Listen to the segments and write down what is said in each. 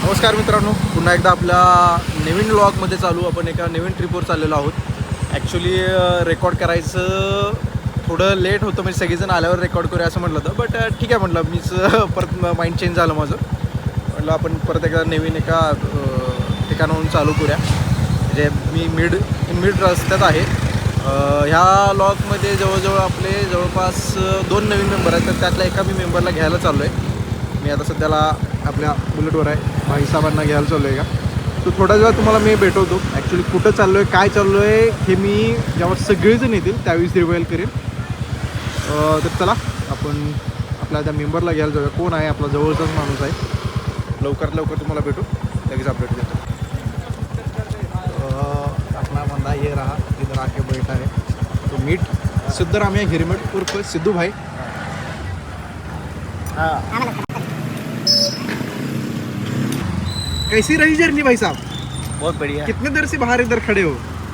नमस्कार मित्रांनो, पुन्हा एकदा आपल्या नवीन व्लॉगमध्ये आपण एका नवीन ट्रिपवर चाललेलो आहोत. ॲक्च्युली रेकॉर्ड करायचं थोडं लेट होतं, म्हणजे सगळेजण आल्यावर रेकॉर्ड करूया असं म्हटलं होतं. बट ठीक आहे म्हटलं, मीच परत माइंड चेंज झालं माझं. म्हटलं आपण परत एकदा नवीन एका ठिकाणाहून चालू करूया. म्हणजे मी मिड रस्त्यात आहे. ह्या व्लॉगमध्ये जवळजवळ आपले जवळपास 2 नवीन मेंबर आहेत, तर त्यातल्या एका मी मेंबरला घ्यायला चाललो आहे. मी आता सध्याला आपल्या बुलेटवर आहे, भाईसाहेबांना घ्यायला चाललो आहे का. तो थोड्या वेळा तुम्हाला मी भेटवतो. ॲक्च्युली कुठं चाललो आहे, काय चाललो आहे हे मी जेव्हा सगळेजण येतील त्यावेळेस रिवाईल करेन. तर चला आपण आपल्या त्या मेंबरला घ्यायला जाऊया. कोण आहे, आपला जवळचाच माणूस आहे. लवकरात लवकर तुम्हाला भेटू, लगेच अपडेट देतो. अपना बंदा ये रहा, इधर आके बैठा है. तो मीट सिद्धरामैया हिरेमठ उर्फ सिद्धू भाई. कैसी रही जर्नी भाई साहब? बहुत बढ़िया. कितने देर से बाहर इधर खड़े हो?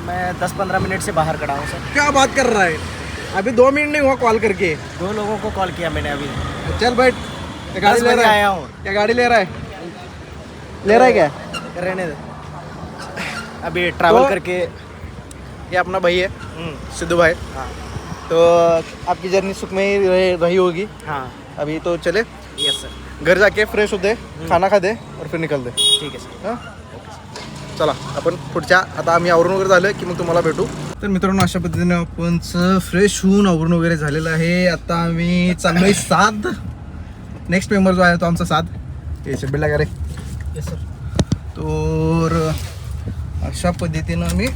मैं 10-15 मिनट से बाहर खड़ा हूँ सर. क्या बात कर रहा है, अभी 2 मिनट नहीं हुआ कॉल करके. 2 लोगों को कॉल किया मैंने अभी. चल बैठ. क्या गाड़ी 10 ले बजे रहा है? आया हूँ. क्या गाड़ी ले रहा है? ले रहा है क्या? रहने दे. अभी ट्रैवल तो- करके. ये अपना भाई है सिद्धू भाई. हाँ तो आपकी जर्नी सुखमय रही होगी. हाँ अभी तो चले, यस सर. घर जाके फ्रेश होते, खाना खाते और फिर निकलते. ठीक आहे सर. हां चला आपण पुढच्या, आता आम्ही आवरून वगैरे झालं की मग तुम्हाला भेटू. तर मित्रांनो, अशा पद्धतीने आपण फ्रेश होऊन आवरून वगैरे झालेलं आहे. आता आम्ही चाललोय साद. नेक्स्ट मेंबर जो आहे तो आमचा साद. हे शब्बीला का रे. Yes sir. तर अशा पद्धतीनं आम्ही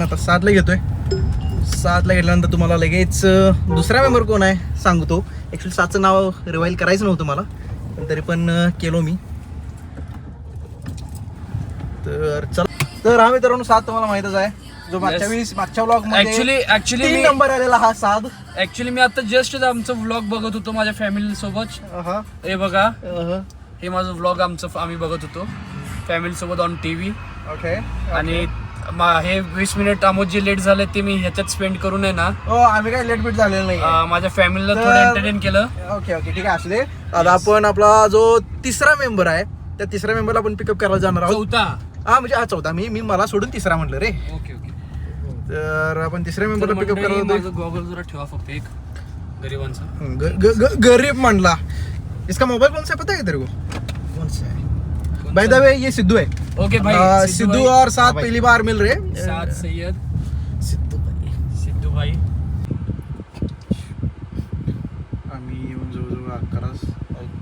आता सादला घेतोय. सादला घेतल्यानंतर तुम्हाला लगेच दुसरा मेंबर कोण आहे सांगतो. ॲक्च्युली सादचं नाव रिवाईल करायचं नव्हतं मला, पण तरी पण केलो मी. तर चला, तर हा मित्रांनो साद तुम्हाला माहीतच आहे, जो मागच्या व्लॉग मध्ये ऍक्च्युली 3 नंबर आलेला हा साद. मी आता जस्ट आमचं व्लॉग बघत होतो माझ्या फॅमिली सोबत. हा हे बघा, हे माझं व्लॉग आम्ही बघत होतो फॅमिली सोबत ऑन टीव्ही. ओके. आणि हे 20 मिनिट आमोद जे लेट झाले ते मी ह्याच्यात स्पेंड करून आहे ना, हो आम्ही काय लेट बीट झालेलं नाही. माझ्या फॅमिलीला थोडं एंटरटेन केलं. ओके ओके ठीक आहे, असू दे. आता आपण आपला जो तिसरा मेंबर आहे त्या तिसऱ्या मेंबरला आपण पिकअप करायला जाणार आहोत. चौथा. हा म्हणजे हा चौथा. मी मला सोडून तिसरा म्हटलं रे. Okay okay. तर आपण तिसऱ्या मेंबरला पिकअप करायला होतो. माझं गॉगल जरा ठेवा फक्त एक गरिबांचा. गरीब म्हणला. इसका मोबाइल कौन सा है पता है तेरे को? कौन सा है? बाय द वे ये सिद्धू है. ओके भाई. सिद्धू और साथ पहली बार मिल रहे. साद सय्यद सिद्धू भाई. सिद्धू भाई. आम्ही येऊन जवळजवळ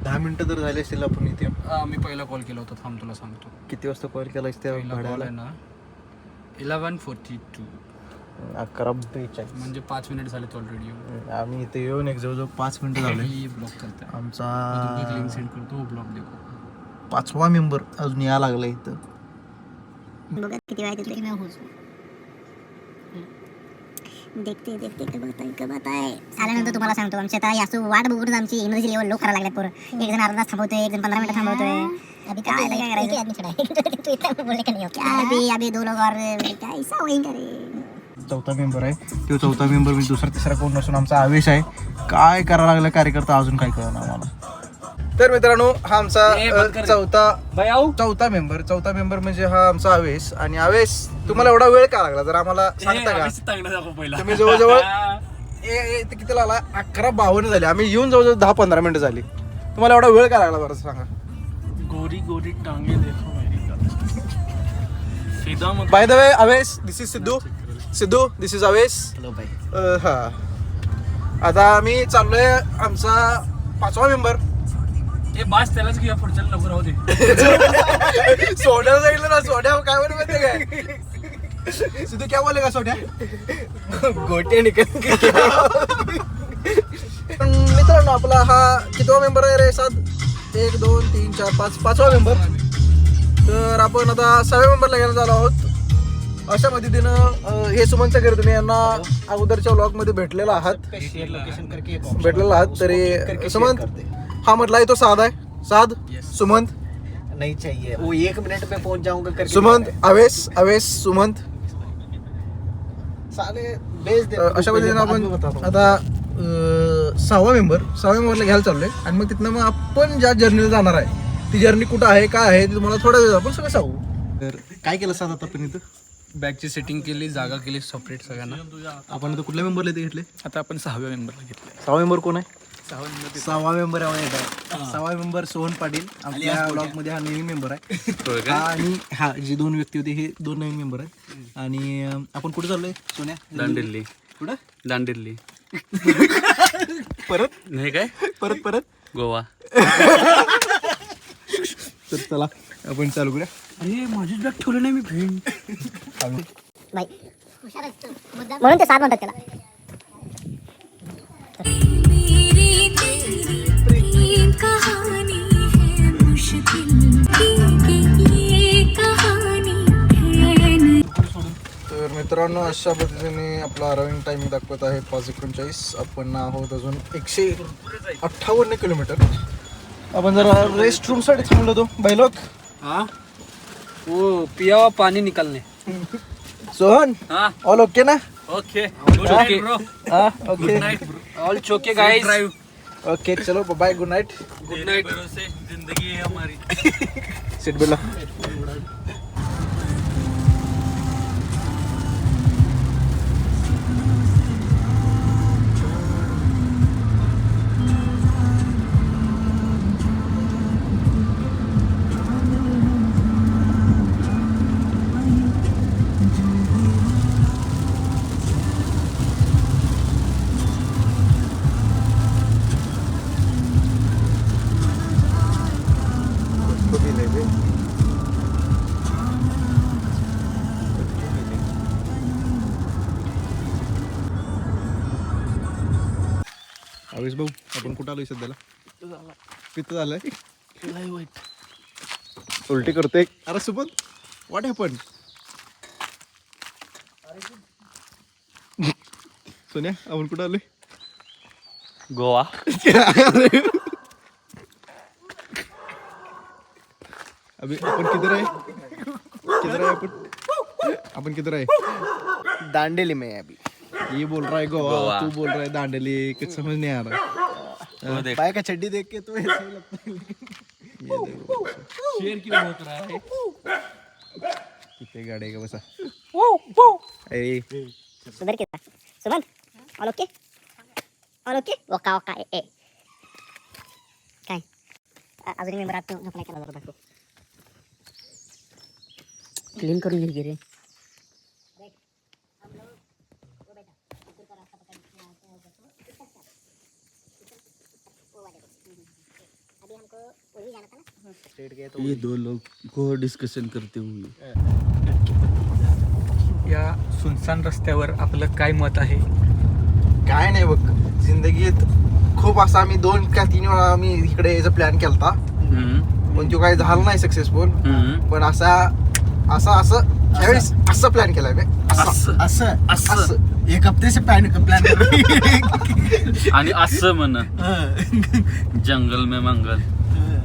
10 मिनिटं तर झाले असतील आपण इथे. मी पहिला कॉल केला होता, थांब तुला सांगतो. किती वाजता कॉल केला त्या पहिला कॉल भाड्याला? आहे ना 11:42, 11:42. म्हणजे 5 मिनिट झालेत ऑलरेडी. आम्ही इथे येऊन एक जवळजवळ 5 मिनिटं झाले. ब्लॉक करते आमचा लिंक सेंड करतो, ब्लॉक देखो. 5वा मेंबर अजून या लागला इथं. बघा किती वाजले तरी मैं होऊच. देखते देखते कब आता है. आल्यानंतर तुम्हाला सांगतो, आमची आता यासू वाट बघून आमची एनर्जी लेवल लो करायला लागल्यात पोरं. एक जण अर्धा तास थांबवतोय, एक जण 15 मिनिटं थांबवतोय. अभी काय करायचं, आदमी खड़ा है. तू इतना बोलने का नहीं होता. अभी 2 लोग और क्या ऐसा वही करे. चौथा मेंबर आहे तो. चौथा मेंबर मी दुसरा तिसरा कोण नसून आमचा आवेश आहे. काय करायला लागला कार्यकर्ता अजून काय कळणार आम्हाला. तर मित्रांनो, हा आमचा चौथा मेंबर म्हणजे हा आमचा आवेश. आणि आवेश, तुम्हाला एवढा वेळ का लागला जर आम्हाला सांगता का? तुम्ही जवळजवळ किती लागला? 11:52 झाले. आम्ही येऊन जवळजवळ 10-15 मिनिटं झाली. तुम्हाला एवढा वेळ का लागला बरं सांगा. गोरी गोरी टांगे देखो मेरी. सीधा मत. By the way Avesh, this is Sidhu this is Avesh. Hello भाई. हा आता आम्ही चाललोय आमचा 5वा मेंबर. हे बास त्यालाच घेऊया, पुढच्याला नको राहू दे. सोड्याला सांगितलं ना, सोड्या काय म्हणून माहिती काय? सिद्धू क्या बोलेगा सोड्या? गोटे निकल. पण मित्रांनो, आपला हा कितवा मेंबर आहे रे? 7, 1, 2, 3, 4, 5, 5वा मेंबर. तर आपण आता 6व्या मेंबरला घ्यायला झालो आहोत. अशा पद्धतीनं हे सुमनचं घर, तुम्ही यांना अगोदरच्या व्लॉग मध्ये भेटलेला आहात. तरी सुमंत हा म्हटला आहे तो साद आहे. साद, सुमंत नहीं चाहिए वो. 1 मिनट में पहुंच जाऊंगा करके. सुमंत, अवेश सुमंत. साले बेच दे. अशा पद्धतीने आपण आता 6वा मेंबरला घ्यायला चाललोय. आणि मग तिथनं मग आपण ज्या जर्नीला जाणार आहे ती जर्नी कुठं आहे काय आहे ते तुम्हाला थोड्या वेळ आपण सगळं सांगू. तर काय केलं सांग आता आपण इथं बॅगची सेटिंग केली, जागा केली सेपरेट सगळ्यांना. आपण इथं कुठल्या मेंबरला इथे घेतले? आता आपण 6व्या मेंबरला घेतलं. 6वा मेंबर कोण आहे? 6वा मेंबर 6वा मेंबर सोहन पाटील आपल्या ब्लॉग मध्ये हा नवीन मेंबर आहे. आणि हा जी 2 व्यक्ती होती हे 2 नवीन मेंबर आहेत. आणि आपण कुठे चाललोय सोन्या? दांडेली. कुठं? दांडेली परत नाही काय परत गोवा. तर चला आपण चालू करूया. अरे माझीच बॅग ठेवली नाही मी भेंड. बाई म्हणून ते 7 म्हणतात त्याला. तर मित्रांनो अशा पद्धतीने आपला अराउंड टायमिंग दाखवत आहे 5:39. आपण आहोत अजून 158 किलोमीटर. आपण जरा रेस्ट रूम साठी थांबलो होतो भाई लोक. हाँ वो पिया हुआ पानी निकालने. सोहन हाँ ऑल ओके ना? ओके हाँ ओके ऑल चोके गाइस. ओके चलो bye good night. Good night. जिंदगी है हमारी. Seat belt. आवेश भाऊ आपण कुठं आलोय सध्याला? पित्त झालंय उलटी करतोय. अरे सुबोध व्हॉट हॅपन? सोन्या आपण कुठं आलोय? गोवा. अभी अपन किधर है? अपन किधर है? दांडेली में है अभी. ये बोल रहा है गोवा, गोवा. तू बोल रहा है दांडेली. कुछ समझ नहीं आ रहा है. बाय का चड्डी देख के तो ऐसा ही लगता है. ये देखो शेर क्यों होत रहा है? किती गाडी आहे का बसा. ए सुंदर केला. Suman all okay all okay. ओका ओका ए काय अजून मेंबर आत झोपला केला जरा दाखव. क्लीन करून घे रे. ये 2 लोग को डिस्कशन करते हुए या सुनसान रस्त्यावर आपलं काय मत आहे? काय नाही बघ जिंदगीत खूप असं आम्ही 2 का 3 वेळा आम्ही इकडे यायचा प्लॅन केलता पण तो काही झाला नाही सक्सेसफुल. पण असं त्यावेळेस असं प्लॅन केलाय मी. असं एक हफ्ते से प्लान कर रही. आणि असं म्हण जंगल में मंगल.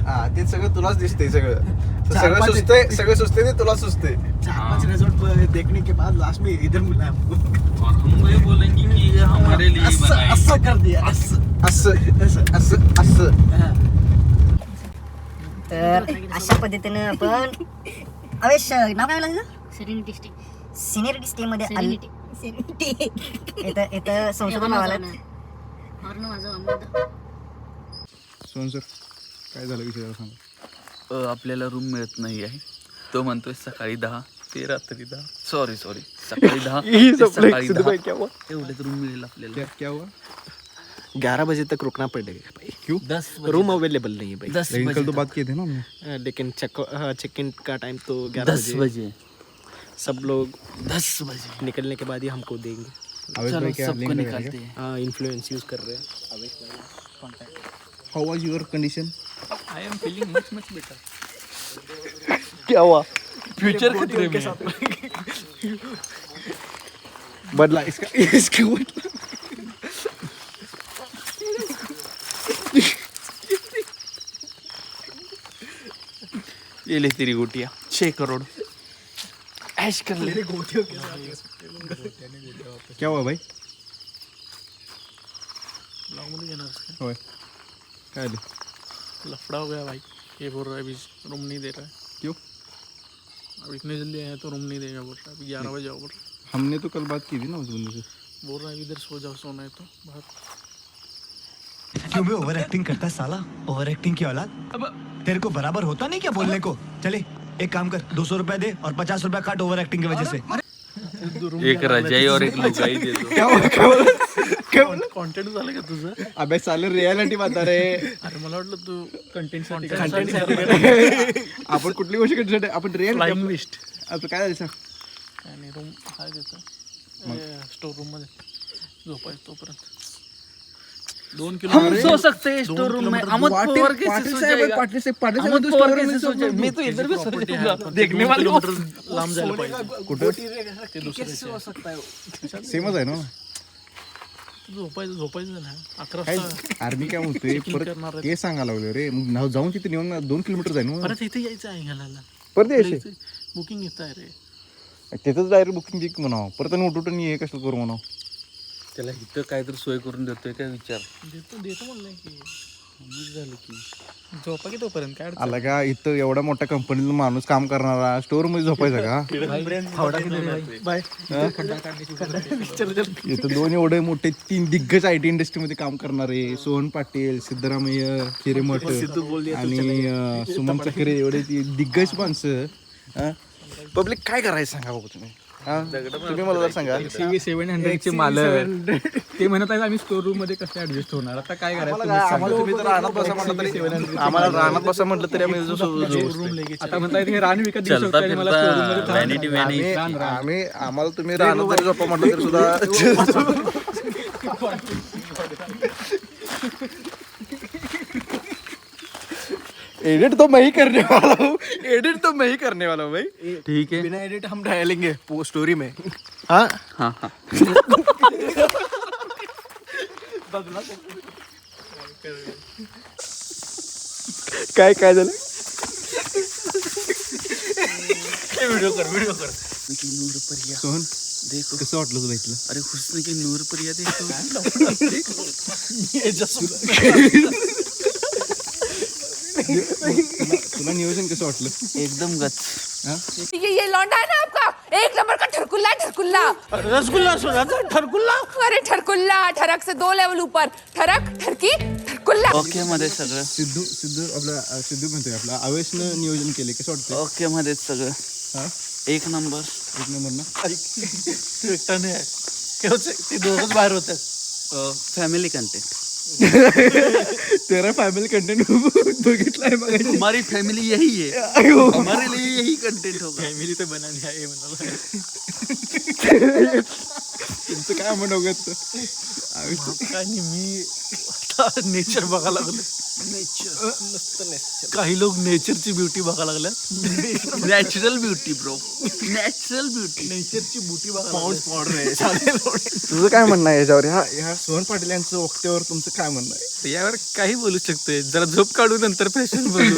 हा ते सगळं तुलाच दिसतंय. सगळं सुचते ते तुला सुचते. 4-5 रिजॉर्ट देखने के बाद लास्ट में इधर मिला हमको. और हम ये बोलेंगे कि ये हमारे लिए ही बनाई. असं कर दिया. असं तर अशा पद्धतीनं आपण अवेश नाव काय लागलं? सिनियरिटी स्टे मध्ये इथं संशोधन व्हायला. सोन सर काय झालं विषय सांग. आपल्याला रूम मिळत नाही आहे. तो म्हणतोय सकाळी 10 ते रात्री 10. सॉरी सकाळी 10 ते सकाळी 10 एवढेच रूम मिळेल आपल्याला. क्या हुआ? 11 बजे तक रुकना पड़ेगा भाई. क्यों? 10 रूम अवेलेबल नहीं है भाई. 10 लेकिन बजे कल तो बात किए थे ना हमने. लेकिन चेक इन का टाइम तो 11 10 बजे सब लोग 10 बजे निकलने के बाद ही हमको देंगे. आवेश चलो भाई क्या सबको लिंक निकालते हैं. हाँ इन्फ्लुएंस यूज कर रहे हैं. हाउ वाज your condition? I am feeling much better. क्या हुआ? फ्यूचर खतरे में. बदला इसका ये ले तेरी गोटियां 6 करोड़ ऐश कर ले. क्या हुआ भाई? होय काय आली? लफड़ा हो गया भाई. ये बोल रहा है अभी रूम नहीं दे रहा है। क्यों? अब इतने जल्दी आया तो रूम नहीं देगा बोल रहा है। अभी 11 बजे आओ बोल रहा है। हमने तो कल बात की थी ना उस बंदे से। बोल रहा है इधर सो जाओ, सोना है तो बाहर। क्यों बे ओवर एक्टिंग करता है साला, ओवर एक्टिंग की औलाद। अब तेरे को बराबर होता नहीं क्या बोलने को। चले एक काम कर, 200 रुपए दे और 50 रुपए काट ओवर एक्टिंग की वजह से। एक रजाई और एक लुगाई दे दो. कॉन्टेंट झालं का तुझं? अबे साले रियालिटी बता रे. अरे मला वाटलं तू कंटेंट आपण कुठली गोष्ट करतो आपण फ्लाइंग रियालिटी लिस्ट आता काय झालं काय नाही. रूम आहे तिथं स्टोर रूम मध्ये झोपायचं तोपर्यंत 2 किलो. हम सो सकते हैं स्टोर रूम में. अमन पवार कैसे सो जाएगा? अमन पवार कैसे सो जाएगा? मैं तो इधर भी सो जाऊंगा. देखने वाले को लांब जायला पाहिजे. कुठं ते दुसरं सेमच आहे ना. झोपायचं ना 11 काय वाजता. आर्मी काय म्हणतोय परत ते सांगायला लागलं रे. मग नाव जाऊन तिथे नेऊन 2 किलोमीटर जाईल मग परत इथे यायचं आहे घालायला. परत यायचे बुकिंग येत आहे रे. तिथंच डायरेक्ट बुकिंग दिक म्हणावं. परत आणि उठून ये कसं करू म्हणावं. त्याला इथं काहीतरी सोय करून देतोय काय विचार. देतो म्हणलंय की झालं की झोपा की तोपर्यंत काय अडचण आला का इथं एवढ्या मोठ्या कंपनीत माणूस काम करणारा स्टोर मध्ये झोपायचा का. बाय. इथं 2 एवढे मोठे 3 दिग्गज IT इंडस्ट्रीमध्ये काम करणारे सोहन पाटील, सिद्धरामय्य हिरेमठ आणि सुमन चक्रे एवढे दिग्गज माणसं. पब्लिक काय करायचं सांगा बघू तुम्ही. तुम्ही मला जर सांगा 700 चे मालक ते म्हणत आहेत आम्ही स्टोर रूम मध्ये कसं ऍडजस्ट होणार. आता काय करायचं आम्हाला तुम्ही जर राहण्यात बसा म्हटलं तरी आम्हाला राहण्यात बसा म्हटलं तरी आम्ही आता म्हणताय हे रान विकत देऊ शकतो आणि मला स्टोर रूम मध्ये व्हॅनिटी व्हॅनिटी आम्हाला तुम्ही राहण्यात जरी झोपा म्हटलं तरी सुद्धा एडिट तो मैं ही करने वाला हूँ. एडिट तो मैं ही करने वाला हूँ भाई. ठीक है. बिना एडिट हम डालेंगे स्टोरी में. हाँ हाँ हाँ काय काय झालं. व्हिडिओ कर. नूर परिया सोहन देखो. कसं वाटलं तुला इथलं. अरे हुस्न की नूर परिया देखो. तुला नियोजन कसं वाटलं. एकदम गच. ये लौंडा है ना आपका, 1 नंबर का ठरकुल्ला. रसगुल्ला सोडा ठरकुल्ला. अरे ठरकुल्ला, ठरक से 2 लेवल ऊपर. ठरक, ठरकी, ठरकुल्ला. ओके मध्ये सगळं. सिद्धू म्हणतोय आपला आवेशनं नियोजन केले कसं वाटतं. ओके मध्ये सगळं. हा 1 नंबर. 1 नंबर ना. तू एकटा नाही आहे. ते दोघंच बाहेर होतात. Family content. तेरा फॅमिली कंटेंट बघितलाय मग. हमारी फैमिली यही है. हमारे लिए यही कंटेंट होगा. फॅमिली तर बनानी आहे म्हणाला. तुमचं काय म्हणू काय नाही मी नेचर बघायला लागलो. नेचर काही लोक नेचरची ब्युटी बघायला लागल्या. Natural beauty bro. Natural beauty. नेचरची ब्युटी बघायला. तुझं काय म्हणणं आहे याच्यावर. ह्या सोहन पाटील यांचं वक्त्यावर तुमचं काय म्हणणं आहे. यावर काही बोलू शकतोय. जरा झोप काढू नंतर फॅशन बोलू.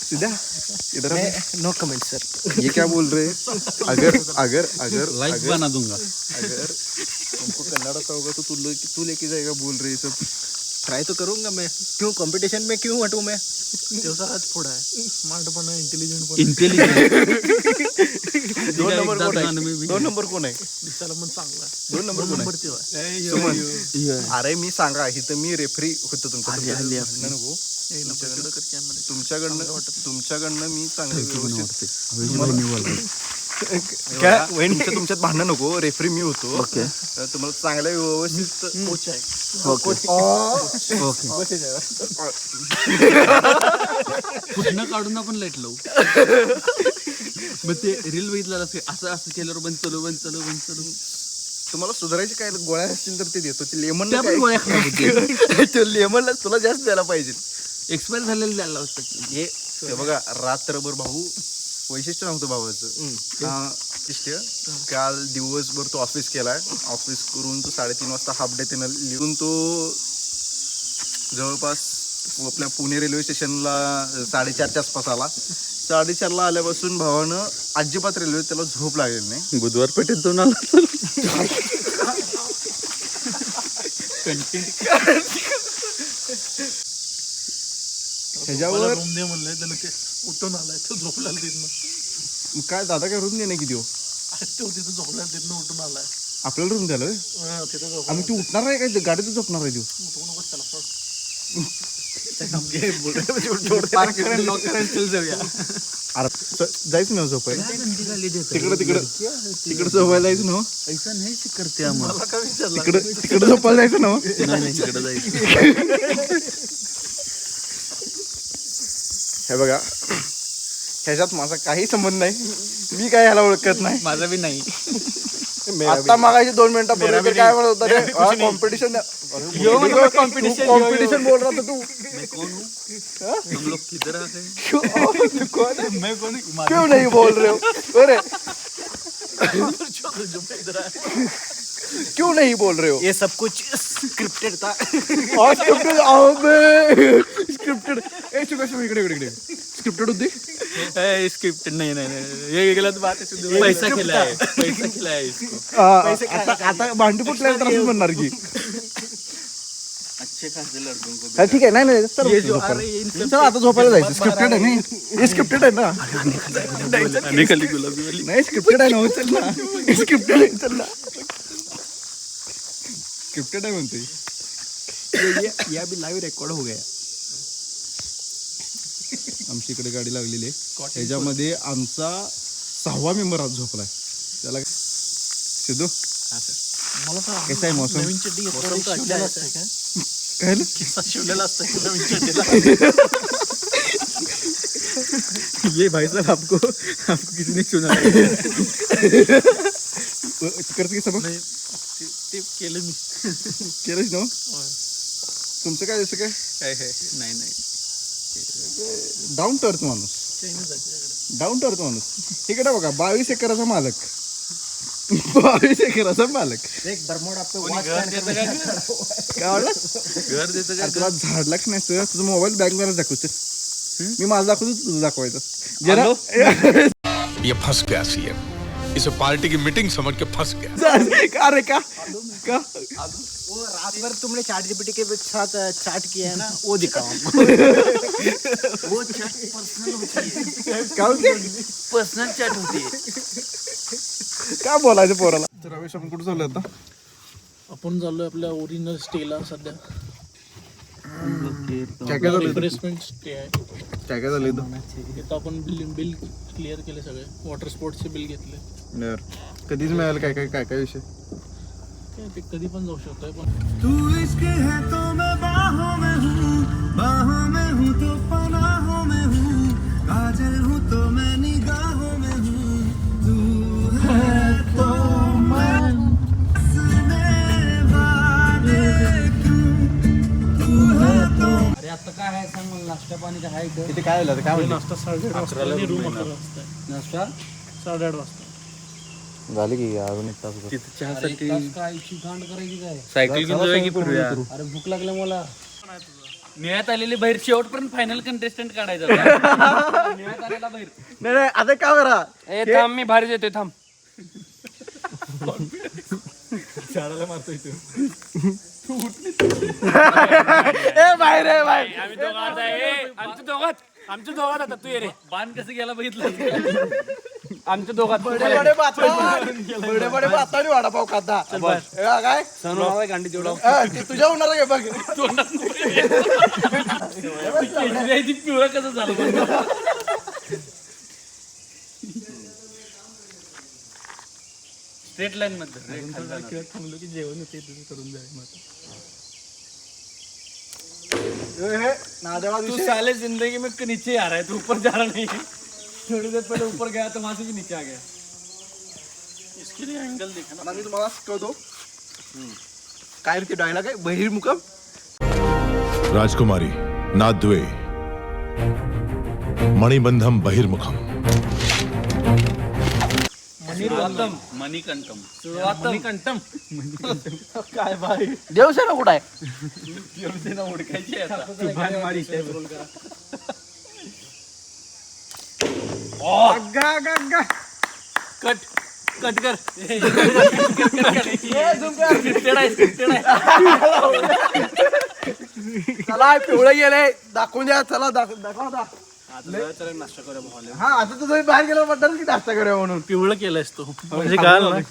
सीधा इधर नो कमेंट सर. ये क्या बोल रहे. अगर लाइक बना दूंगा. अगर हमको कन्नड़ आता होगा तो तू लेके जाएगा बोल रहे सब. ट्राई तो करूंगा मैं. क्यों कंपटीशन में क्यों हटूं मैं. दिवसात पुढे आहे. स्मार्ट पण आहे, इंटेलिजंट पण इंटेलिजंट. 2 नंबर कोण आहे. दिसायला पण चांगला आहे. 2 नंबर कोण आहे. तेव्हा सुमन. अरे मी सांगा इथं मी रेफरी होतो हल्ली नको. तुमच्याकडनं मी चांगलं तुमच्यात भांडण नको. रेफरी मी होतो. ओके. तुम्हाला चांगल्या व्यवस्थित कोच आहे. पुन्हा काढून आपण लाईट लावू. मग ते रील बघितलं असं केल्यावर बंद चालू. तुम्हाला सुधारायचे काय गोळ्या असतील तर ते देतो. ते लेमन त्या पण गोळ्या खराब होतील. लेमनला तुला जास्त द्यायला पाहिजे. एक्सपायर झालेलं द्यायला लावतात. हे बघा रात्रभर भाऊ वैशिष्ट्य नव्हतं भावाचं. काल दिवसभर तो ऑफिस केलाय. ऑफिस करून तो 3:30 वाजता हाफ डे त्यानं लिहून तो जवळपास आपल्या पुणे रेल्वे स्टेशनला 4:30च्या आसपास आला. 4:30ला आल्यापासून भावानं अजिबात रेल्वे त्याला झोप लागलेली नाही. बुधवार पेठेत जाऊन आला. ह्याच्यावर रूम दे म्हणलंय त्यानं ते उठून आलाय तो झोपला तिथनं. काय दादा काय रूम दे नाही किती हो तो तिथं झोपला तिथनं उठून आलाय. आपल्याला रूम द्यायला तिथं झोपला. आम्ही तू उठणार आहे काय गाडीतच झोपणार आहे तू उठवू नकोस त्याला सोड. अरे जायचं ना झोपायला तिकडं तिकडं झोपायला जायचं ना ऐसा नाही करते आम्हाला. तिकडं झोपायला जायचं ना नाही तिकडे जायचं. हे बघा ह्याच्यात माझा काही संबंध नाही. मी काय ह्याला ओळखत नाही. माझा बी नाही. आता मागायची 2 मिनिटापूर्वी काय म्हणत होता रे कॉम्पिटिशन कॉम्पिटिशन बोल रहा था तू. मैं कौन हूँ? तुम लोग किधर आ गए? क्यों नहीं बोल रहे हो अरे क्यों नहीं बोल रहे हो? ये सब कुछ स्क्रिप्टेड था. स्क्रिप्टेड इकडे स्क्रिप्टेड होती. स्क्रिप्टेड नाही ये गलत बात है. पैसा खिलाया इसको. आता भांडी फुटल्या तर असं म्हणणार की अच्छे खासे लड़कों को ठीक आहे नाही चल आता झोपायला जायचं. स्क्रिप्टेड आहे नाही हे स्क्रिप्टेड आहे ना. निकली गुलाबी वाली. नहीं स्क्रिप्टेड है ना चल ना स्क्रिप्टेड है चल ना स्क्रिप्टेड है म्हणते. ये अभी लाइव रिकॉर्ड हो गया. आमची इकडे गाडी लागलेली आहे. ह्याच्यामध्ये आमचा 6वा मेंबर आज झोपलाय. त्याला सिद्धू कसा आहे मौसम? नवीन चड्डी घेतलेला असते काय? काय किस्सा शिवलेला असतं नवीन चड्डीला. ये भाई साहब आपको किसी ने सुना करते की सबक ते केलं मी. केलंच ना. तुमचं काय जसं काय नाही डाऊन टू अर्थ माणूस. डाऊन टू अर्थ माणूस. इकडे बघा 22 एकराचा मालक. 22 एकराचा मालक. एक बरमोड आपको काय वाटलं घर देतं का? तुला झाडलाच नाही सर. तुझा मोबाईल बॅग मला दाखवतो. मी माझं दाखवतो तुझं दाखवायचं जरा. ये फंस गया सीएम. इसे पार्टी की मीटिंग समझ के फंस गया. अरे का वो रात भर तुमने चैट जीपीटी के साथ चैट किया है ना वो दिखाओ हमको. वो चॅट पर्सनल होती है. काय होते पर्सनल चॅट होती है. काय बोलायचं पोराला. तर रमेश आपण कुठं चाललोय आता? आपण चाललोय आपल्या ओरिजिनल स्टेला सध्या. काय झालं रिफ्रेशमेंट स्टे आहे. काय झालं तिथं आपण बिल क्लिअर केले सगळे. वॉटर स्पोर्ट्सचे बिल घेतले. कधीच मिळालं काय काय काय काय विषय? काय ते कधी पण जाऊ शकतोय पण तू इश्क है तो मैं बाहों में हूँ तो पनाहों में हूँ. काजल हूँ तो मैं निगाहों में हूँ. तू है तो मैं हंसने वाले क्यों. तू है तो. अरे आता काय आहे सांग मला. नाश्ता पाणी काय आहे तिथे काय झालं काय म्हणलं? नाश्ता 8:30 वाजता आणि रूम 11 वाजता आहे. नाश्ता 8:30 वाजता. झालं की अजून 1 तास. तिथे चहासाठी कायची गांड करायची काय. सायकल घेऊन जाऊया की फिरूया. अरे भूक लागली मला. निळ्यात आलेले बाहेर शेवटपर्यंत फायनल कंटेस्टंट काढायचा होता. निळ्यात आलेला बाहेर. नाही आता काय करा थांब मी भारी देतोय थांब. आमच्या दोघात आता तू ये रे. बाण कसं गेला बघितलं. आमच्या दोघात बडे बडे बाताडी वडापाव खाता काय गांडी जेवढा ते तुझ्या होणार आहे बघ. पिवळं कसं झालं. स्ट्रेट लाईन मध्ये थांबलो की जेवण होते तुझं करून जाईल. नादेवा तू साले जिंदगी में नीचे आ रहा है. तू ऊपर जा रहा नहीं. थोड़ी देर पहले ऊपर गया तो वहां से भी नीचे आ गया. इसके लिए एंगल देखा ना. मी तुम्हाला शिकवतो काय ते डायलॉग आहे बहिर्मुखम. राजकुमारी नाद्वे मणिबंधम बहिर्मुखम. मणिकंठम. मणिकंठम. काय भाई देवसेना कुठं आहे? देवसेना ओळखायची आहे आता. कट कट कर. स्क्रिप्टेड आहे. चला पिवळं गेलंय दाखवून द्या चला दाखवा आता. नाश्ता करूया भावाले. हा आता तुझं बाहेर गेलं म्हटलं की नाश्ता करूया म्हणून पिवळं केलंयस तू म्हणजे काय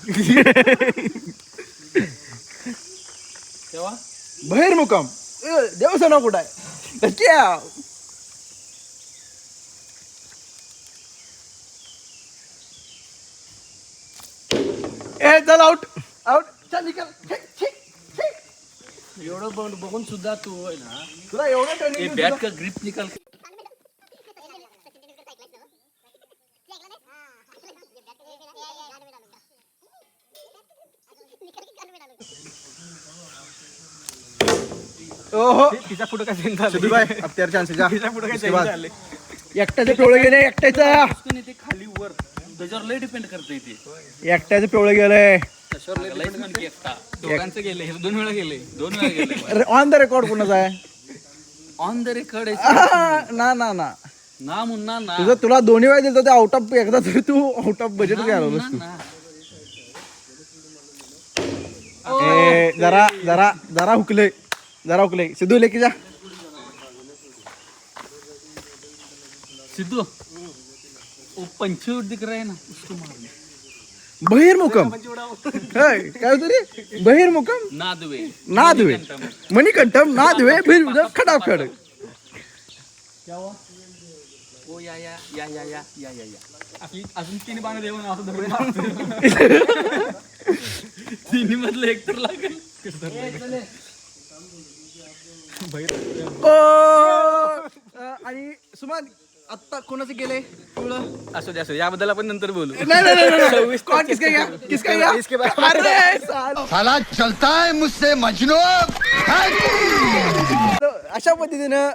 तेव्हा बहिर्मुखम देवस्थान कुठं आहे नक्की आहे. ए चल आउट आउट चल निकल एवढं बघून सुद्धा तू आहे ना तुला एवढं training बैट का ग्रिप निकाल के ओहो तिचा फोटो काय सेंड झाला सिद्धू भाई अब तेरे चांसेस जा तिचा फोटो काय इसके सेंड बाद झाले एकट्याचं पिवळं गेलंय एकट्याचं ते खाली वर त्याच्यावर लय डिपेंड करते ते एकट्याचं पिवळं गेलंय दोघांचे गेले हे 2 वेळा गेले ऑन द रेकॉर्ड कोणाचा आहे ऑन द रेकॉर्ड ना ना ना ना मुन्ना ना तुझं तुला दोन्ही वेळा दिलं ते आउट ऑफ एकदा तरी तू आउट ऑफ बजेट घ्यायला बस तू ए जरा जरा जरा हुकले सिद्धू लेके जा सिद्धू वो पंची दिख रहा है ना उसको मारना बहिर्मुखम काय होतं रे बहिर्मुखम नादवे नादवे मणिकंठम नादवे खडाखड ओ या अजून 3 बाण देऊन असं धरून तिन्ही मधलं एक तर लागेल आणि सुमन आत्ता कोणाचं गेलंय पिवळं असू दे याबद्दल आपण नंतर बोलू नहीं कौन किसका गया अरे साला. साला चलता है मुझसे मजनू. अशा पद्धतीनं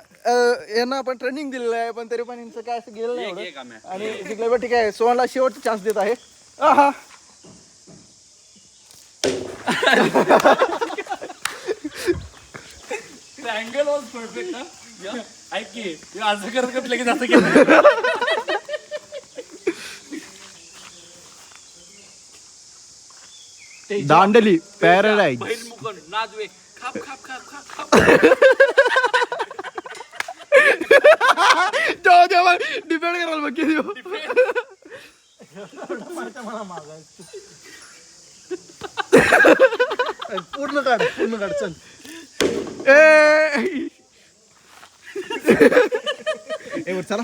यांना आपण ट्रेनिंग दिलेलं आहे पण तरी पण यांचं काय असं गेलं नाही एवढं. आणि जिंकलं बरं ठीक आहे सोहनला शेवटचा चान्स देत आहे आहा अँगल वॉज परफेक्ट ऐक की असं करत लगेच असं केलं दांडली पॅराडाईज बहिर्मुखन नादवे खाप खाप खाप खाप खाप डिपेंड करायला बघ किती पूर्ण काढ चल ए चला